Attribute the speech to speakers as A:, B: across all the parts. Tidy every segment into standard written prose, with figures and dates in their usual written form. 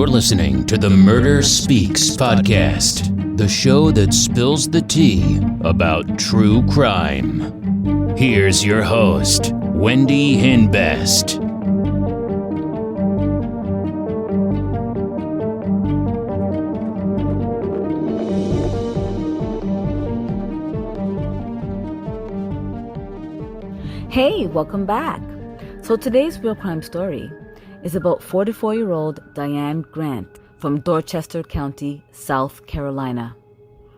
A: You're listening to the Murder Speaks podcast, the show that spills the tea about true crime. Here's your host, Wendy Hinbest.
B: Hey, welcome back. So today's real crime story is about 44-year-old Diane Grant from Dorchester County, South Carolina,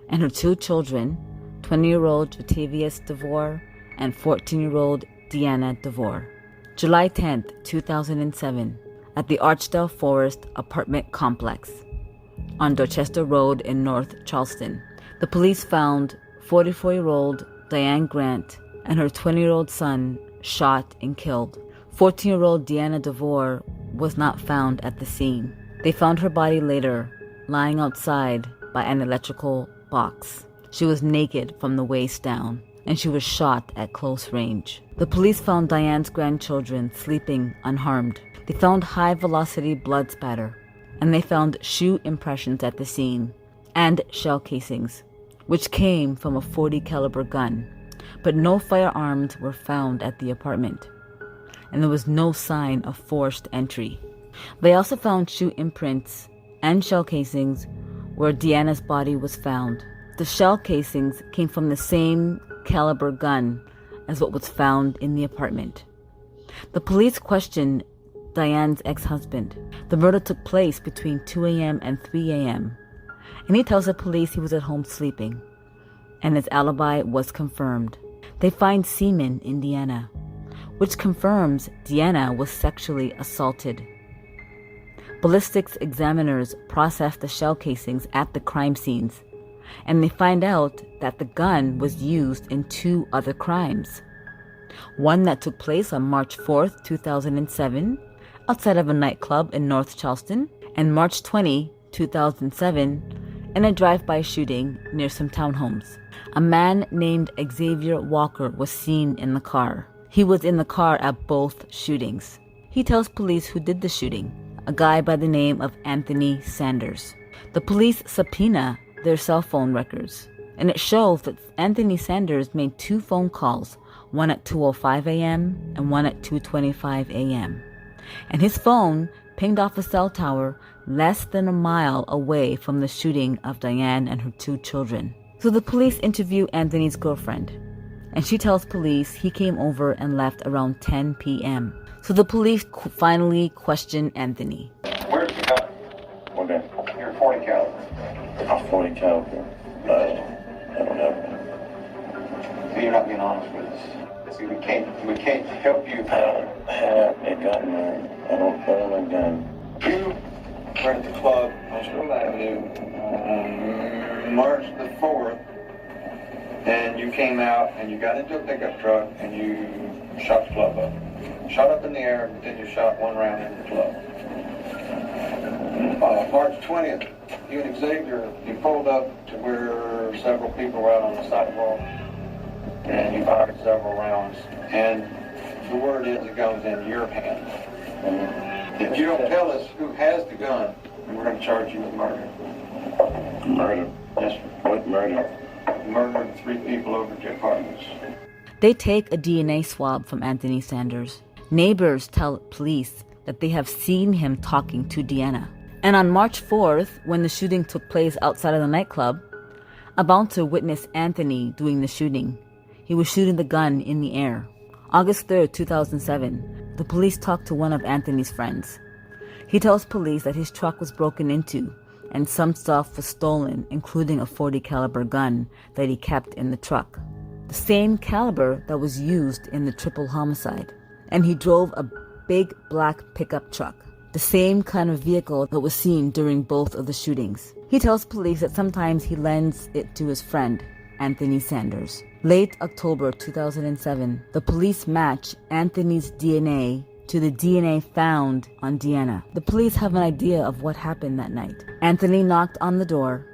B: and her two children, 20-year-old Jatavios DeVore and 14-year-old DeAnna DeVore. July 10th, 2007, at the Archdale Forest apartment complex on Dorchester Road in North Charleston, the police found 44-year-old Diane Grant and her 20-year-old son shot and killed. 14-year-old DeAnna DeVore was not found at the scene. They found her body later, lying outside by an electrical box. She was naked from the waist down, and she was shot at close range. The police found Diane's grandchildren sleeping unharmed. They found high-velocity blood spatter, and they found shoe impressions at the scene, and shell casings, which came from a .40 caliber gun. But no firearms were found at the apartment, and there was no sign of forced entry. They also found shoe imprints and shell casings where DeAnna's body was found. The shell casings came from the same caliber gun as what was found in the apartment. The police questioned Diane's ex-husband. The murder took place between 2 a.m. and 3 a.m., and he tells the police he was at home sleeping, and his alibi was confirmed. They find semen in DeAnna, which confirms DeAnna was sexually assaulted. Ballistics examiners processed the shell casings at the crime scenes, and they find out that the gun was used in two other crimes. One that took place on March 4th, 2007, outside of a nightclub in North Charleston, and March 20, 2007, in a drive-by shooting near some townhomes. A man named Xavier Walker was seen in the car. He was in the car at both shootings. He tells police who did the shooting, a guy by the name of Anthony Sanders. The police subpoena their cell phone records, and it shows that Anthony Sanders made two phone calls, one at 2:05 a.m. and one at 2:25 a.m. And his phone pinged off a cell tower less than a mile away from the shooting of Diane and her two children. So the police interview Anthony's girlfriend, and she tells police he came over and left around 10 p.m. So the police finally question Anthony.
C: Where's the gun?
D: What gun?
C: Your .40 caliber.
D: A .40 caliber? I don't know.
C: So you're not being honest with us. See, we can't help you.
D: I don't have a gun, man. I don't own a gun.
C: You were at the club on School Avenue on March the 4th, and you came out and you got into a pickup truck and you shot the club up. Shot up in the air, and then you shot one round in the club. March 20th, you and Xavier, you pulled up to where several people were out on the sidewalk, and you fired several rounds, and the word is the gun's in your hand. If you don't tell us who has the gun, we're going to charge you with murder.
D: Murder?
C: Yes, sir.
D: What murder?
C: Murdered 3 people over at apartments.
B: They take a DNA swab from Anthony Sanders. Neighbors tell police that they have seen him talking to DeAnna. And on March 4th, when the shooting took place outside of the nightclub, a bouncer witnessed Anthony doing the shooting. He was shooting the gun in the air. August 3rd, 2007, the police talked to one of Anthony's friends. He tells police that his truck was broken into and some stuff was stolen, including a .40 caliber gun that he kept in the truck, the same caliber that was used in the triple homicide. And he drove a big black pickup truck, the same kind of vehicle that was seen during both of the shootings. He tells police that sometimes he lends it to his friend, Anthony Sanders. Late October 2007, the police match Anthony's DNA to the DNA found on DeAnna. The police have an idea of what happened that night. Anthony knocked on the door,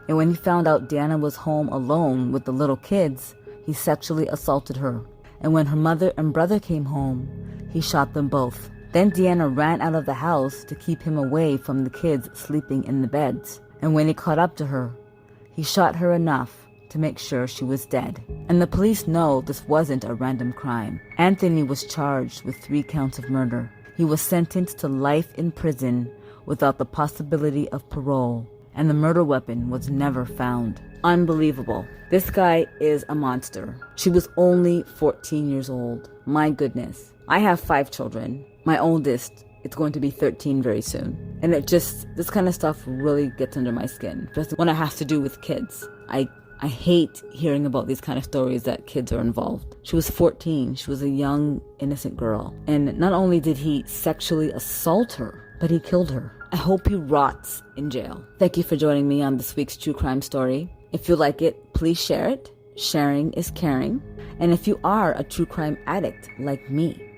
B: and when he found out DeAnna was home alone with the little kids, he sexually assaulted her. And when her mother and brother came home, he shot them both. Then DeAnna ran out of the house to keep him away from the kids sleeping in the beds. And when he caught up to her, he shot her enough to make sure she was dead. And the police know this wasn't a random crime. Anthony was charged with 3 counts of murder. He was sentenced to life in prison without the possibility of parole, and the murder weapon was never found. Unbelievable. This guy is a monster. She was only 14 years old. My goodness. I have 5 children. My oldest, it's going to be 13 very soon. And this kind of stuff really gets under my skin, especially when it has to do with kids. I hate hearing about these kind of stories that kids are involved. She was 14. She was a young, innocent girl. And not only did he sexually assault her, but he killed her. I hope he rots in jail. Thank you for joining me on this week's true crime story. If you like it, please share it. Sharing is caring. And if you are a true crime addict like me,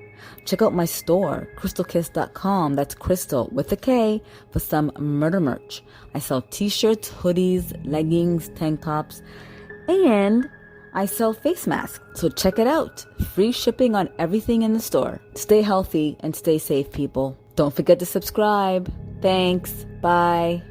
B: check out my store, crystalkiss.com. That's Crystal with a K for some murder merch. I sell t-shirts, hoodies, leggings, tank tops, and I sell face masks. So check it out. Free shipping on everything in the store. Stay healthy and stay safe, people. Don't forget to subscribe. Thanks. Bye.